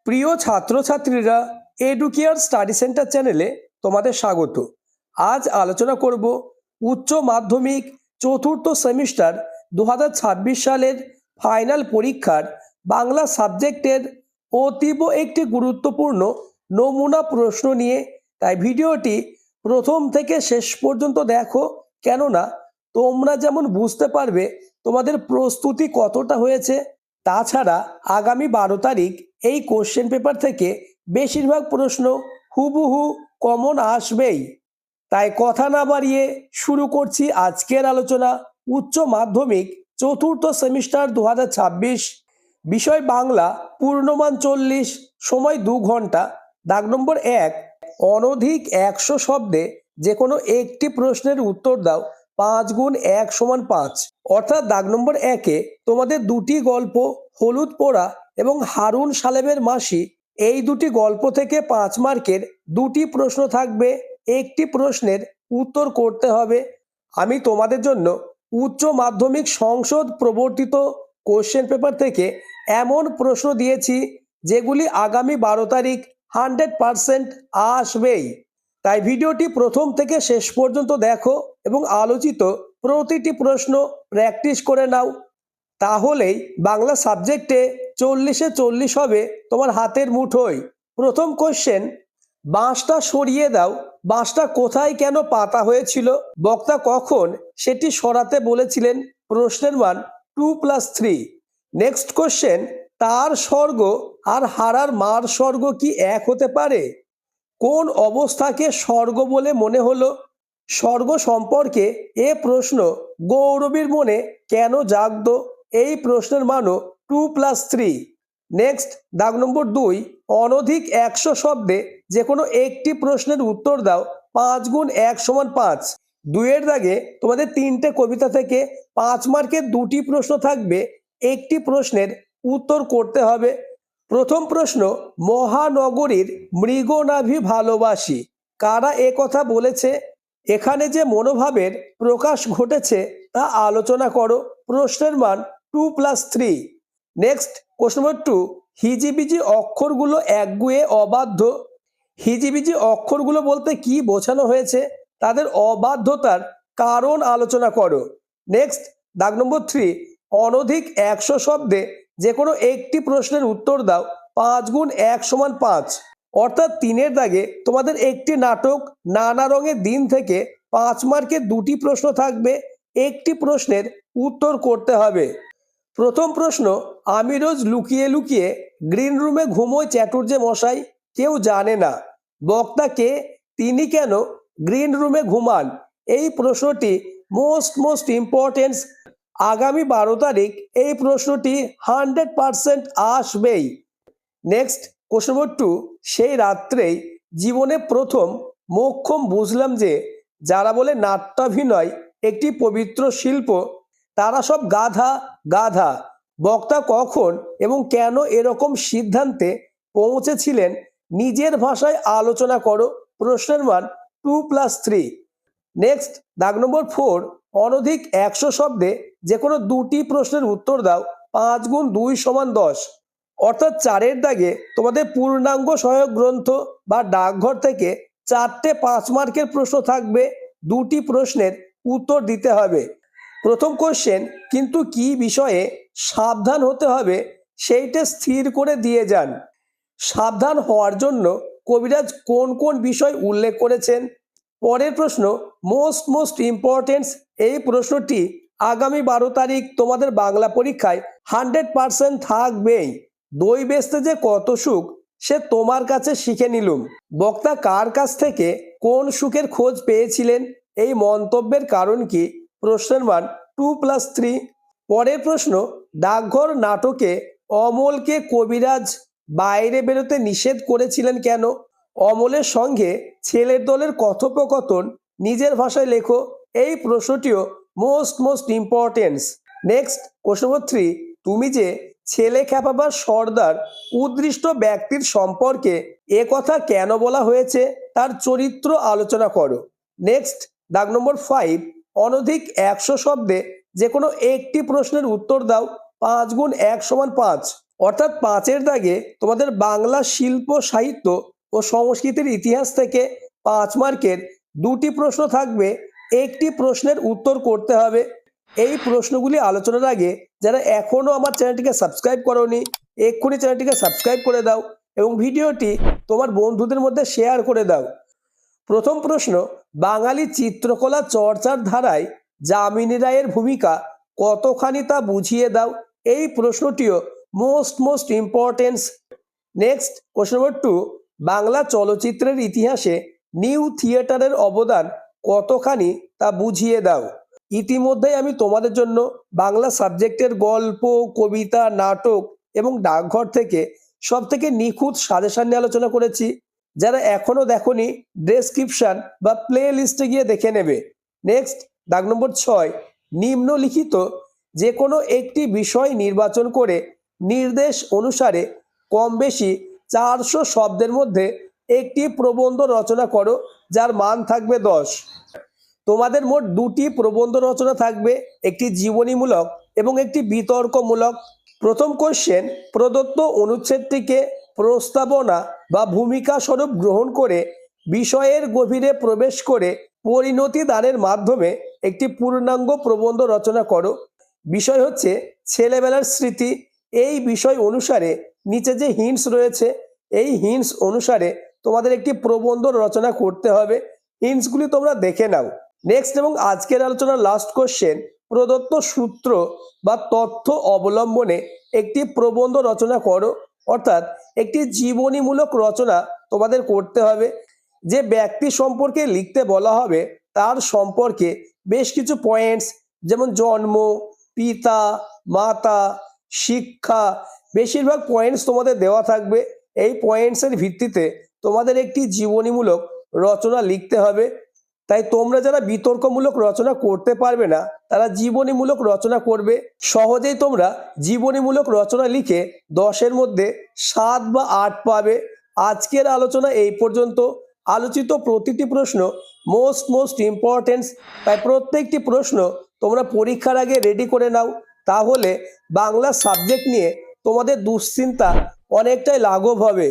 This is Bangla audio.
প্রিয় ছাত্রছাত্রীরা, এডুকেয়ার স্টাডি সেন্টার চ্যানেলে তোমাদের স্বাগত। আজ আলোচনা করব উচ্চ মাধ্যমিক চতুর্থ সেমিস্টার 2026 সালের ফাইনাল পরীক্ষার বাংলা সাবজেক্টের অতীব একটি গুরুত্বপূর্ণ নমুনা প্রশ্ন নিয়ে। তাই ভিডিওটি প্রথম থেকে শেষ পর্যন্ত দেখো, কেননা তোমরা যেমন বুঝতে পারবে তোমাদের প্রস্তুতি কতটা হয়েছে। তাছাড়া আগামী 12 তারিখ এই কোশ্চেন পেপার থেকে বেশিরভাগ প্রশ্ন হুবহু কমন আসবেই। তাই কথা না বাড়িয়ে শুরু করছি আজকের আলোচনা। উচ্চ মাধ্যমিক চতুর্থ সেমিস্টার 2026, বিষয় বাংলা, পূর্ণমান 40, সময় 2 ঘন্টা। দাগ নম্বর 1, অনধিক 100 শব্দে যে কোনো একটি প্রশ্নের উত্তর দাও। 5 গুণ 1 সমান 5। অর্থাৎ দাগ নম্বর 1-এ তোমাদের দুটি গল্প, হলুদ পোড়া এবং হারুন সালেমের মাসি, এই দুটি গল্প থেকে 5 মার্কের দুটি প্রশ্ন থাকবে। একটি প্রশ্নের উত্তর করতে হবে। আমি তোমাদের জন্য উচ্চ মাধ্যমিক সংসদ প্রবর্তিত কোশ্চেন পেপার থেকে এমন প্রশ্ন দিয়েছি যেগুলি আগামী 12 তারিখ 100% আসবেই। তাই ভিডিওটি প্রথম থেকে শেষ পর্যন্ত দেখো এবং আলোচিত প্রতিটি প্রশ্ন প্র্যাকটিস করে নাও। তাহলেই বাংলা সাবজেক্টে 40-এ 40 হবে তোমার হাতের মুঠোয়। প্রথম কোশ্চেন, বাঁশটা সরিয়ে দাও। বাঁশটা কোথায় কেন পাতা হয়েছিল? বক্তা কখন সেটি সরাতে বলেছিলেন? প্রশ্নের মান 2+3। নেক্সট কোশ্চেন, তার স্বর্গ আর হারার মার স্বর্গ কি এক হতে পারে? কোন অবস্থাকে স্বর্গ বলে মনে হলো? স্বর্গ সম্পর্কে এ প্রশ্ন গৌরবীর মনে কেন জাগত? এই প্রশ্নের মানও 2+3। নেক্সট, দাগ নম্বর 2, অনধিক 100 শব্দে যে কোনো একটি প্রশ্নের উত্তর দাও। 5 গুণ 1 সমান 5। 2-এর দাগে তোমাদের 3টে কবিতা থেকে 5 মার্কের দুটি প্রশ্ন থাকবে। একটি প্রশ্নের উত্তর করতে হবে। প্রথম প্রশ্ন, মহানগরীর মৃগনাভি ভালোবাসি, কারা এ কথা বলেছে? এখানে যে মনোভাবের প্রকাশ ঘটেছে তা আলোচনা করো। প্রশ্নের মান 2+3। নেক্সট, কোশ্চেন নম্বর 2, হিজিবিজি অক্ষরগুলো একগুয়ে অবাধ্য। হিজিবিজি অক্ষরগুলো বলতে কি বোঝানো হয়েছে? তাদের অবাধ্যতার কারণ আলোচনা করো। নেক্সট, দাগ নম্বর 3, অনধিক 100 শব্দে যে কোনো একটি প্রশ্নের উত্তর দাও। 5 গুণ 1 সমান 5। অর্থাৎ 3-এর দাগে তোমাদের একটি নাটক নানা রঙের দিন থেকে 5 মার্কের দুটি প্রশ্ন থাকবে। একটি প্রশ্নের উত্তর করতে হবে। প্রথম প্রশ্ন, আমি রোজ লুকিয়ে লুকিয়ে গ্রিন রুমে ঘুমোই চ্যাটুর্জে মশাই, কেউ জানে না। বক্তা কে? তিনি কেন গ্রিন রুমে ঘুমান? এই প্রশ্নটি মোস্ট ইম্পর্টেন্ট। আগামী 12 তারিখ এই প্রশ্নটি 100% আসবেই। নেক্সট, কোশ্চেন নম্বর 2, সেই রাত্রেই জীবনে প্রথম মোক্ষম বুঝলাম যে যারা বলে নাট্যাভিনয় একটি পবিত্র শিল্প, তারা সব গাধা গাধা। বক্তা কখন এবং কেন এরকম সিদ্ধান্তে পৌঁছেছিলেন? নিজের ভাষায় আলোচনা করো। প্রশ্নের মান 2+3। নেক্সট, দাগ নম্বর 4, অনধিক 100 শব্দে যে কোনো দুটি প্রশ্নের উত্তর দাও। 5 গুণ 2 সমান 10। অর্থাৎ 4-এর দাগে তোমাদের পূর্ণাঙ্গ সহায়ক গ্রন্থ বা ডাকঘর থেকে 4টে 5 মার্কের প্রশ্ন থাকবে। দুটি প্রশ্নের উত্তর দিতে হবে। প্রথম কোশ্চেন, কিন্তু কি বিষয়ে সাবধান হতে হবে সেইটা স্থির করে দিয়ে যান। সাবধান হওয়ার জন্য কবিরাজ কোন কোন বিষয় উল্লেখ করেছেন? পরের প্রশ্ন, মোস্ট ইম্পর্টেন্ট। এই প্রশ্নটি আগামী 12 তারিখ তোমাদের বাংলা পরীক্ষায় 100% থাকবেই। দই বেচতে যে কত সুখ সে তোমার কাছে শিখে নিলুম। বক্তা কার কাছ থেকে কোন সুখের খোঁজ পেয়েছিলেন? এই মন্তব্যের কারণ কি? প্রশ্নের মান 2+3। পরের প্রশ্ন, ডাকঘর নাটকে অমলকে কবিরাজ বাইরে বেরোতে নিষেধ করেছিলেন কেন? অমলের সঙ্গে ছেলের দলের কথোপকথন নিজের ভাষায় লেখো। এই প্রশ্নটিও most importance. Next, question number 3, তুমি যে ছেলে খেপাবার সর্দার উদ্দৃষ্ট ব্যক্তির সম্পর্কে এ কথা কেন বলা হয়েছে তার চরিত্র আলোচনা করো। নেক্সট, দাগ নম্বর 5, অনধিক 100 শব্দে যে কোনো একটি প্রশ্নের উত্তর দাও। 5 গুণ 1 সমান 5। অর্থাৎ 5-এর দাগে তোমাদের বাংলা শিল্প সাহিত্য ও সংস্কৃতির ইতিহাস থেকে 5 মার্কের 2টি প্রশ্ন থাকবে, একটি প্রশ্নের উত্তর করতে হবে। এই প্রশ্নগুলি আলোচনার আগে যারা এখনো আমার চ্যানেলটিকে সাবস্ক্রাইব করোনি, এক্ষুনি চ্যানেলটিকে সাবস্ক্রাইব করে দাও এবং ভিডিওটি তোমার বন্ধুদের মধ্যে শেয়ার করে দাও। প্রথম প্রশ্ন, বাঙালি চিত্রকলা চর্চার ধারায় যামিনী রায়ের ভূমিকা কতখানি তা বুঝিয়ে দাও। এই প্রশ্নটিও most importance. Next question number 2, Bangla চলচ্চিত্রের ইতিহাসে নিউ থিয়েটারের অবদান কতখানি তা বুঝিয়ে দাও। ইতিমধ্যেই আমি তোমাদের জন্য বাংলা সাবজেক্টের গল্প, কবিতা, নাটক এবং ডাকঘর থেকে সব থেকে নিখুঁত সাজেশন নিয়ে আলোচনা করেছি। যারা এখনো দেখোনি ডেসক্রিপশন বা প্লে লিস্টে গিয়ে দেখে নেবে। নেক্সট দাগ নম্বর 6, নিম্নলিখিত যে কোনো একটি বিষয় নির্বাচন করে নির্দেশ অনুসারে কম বেশি 400 শব্দের মধ্যে একটি প্রবন্ধ রচনা করো যার মান থাকবে 10। তোমাদের মোট 2টি প্রবন্ধ রচনা থাকবে, একটি জীবনীমূলক এবং একটি বিতর্কমূলক। প্রথম কোশ্চেন, প্রদত্ত অনুচ্ছেদটিকে প্রস্তাবনা বা ভূমিকা স্বরূপ গ্রহণ করে বিষয়ের গভীরে প্রবেশ করে পরিণতি দানের মাধ্যমে একটি পূর্ণাঙ্গ প্রবন্ধ রচনা করো। বিষয় হচ্ছে ছেলেবেলার স্মৃতি। এই বিষয় অনুসারে নিচে যে হিন্টস রয়েছে, এই হিন্টস অনুসারে তোমাদের একটি প্রবন্ধ রচনা করতে হবে। হিন্টসগুলি তোমরা দেখে নাও। নেক্সট এবং আজকের আলোচনার লাস্ট কোশ্চেন, প্রদত্ত সূত্র বা তথ্য অবলম্বনে একটি প্রবন্ধ রচনা করো। অর্থাৎ একটি জীবনীমূলক রচনা তোমাদের করতে হবে। যে ব্যক্তি সম্পর্কে লিখতে বলা হবে তার সম্পর্কে বেশ কিছু পয়েন্টস, যেমন জন্ম, পিতা, মাতা, শিক্ষা, বেশিরভাগ পয়েন্টস তোমাদের দেওয়া থাকবে। এই পয়েন্টসের ভিত্তিতে তোমাদের একটি জীবনীমূলক রচনা লিখতে হবে। তাই তোমরা যারা বিতর্কমূলক রচনা করতে পারবে না তারা জীবনীমূলক রচনা করবে। সহজেই তোমরা জীবনীমূলক রচনা লিখে 10-এর মধ্যে 7 বা 8 পাবে। আজকের আলোচনা এই পর্যন্ত। আলোচিত প্রতিটি প্রশ্ন মোস্ট ইম্পর্টেন্স, তাই প্রত্যেকটি প্রশ্ন তোমরা পরীক্ষার আগে রেডি করে নাও। তাহলে বাংলা সাবজেক্ট নিয়ে তোমাদের দুশ্চিন্তা অনেকটাই লাঘব হবে।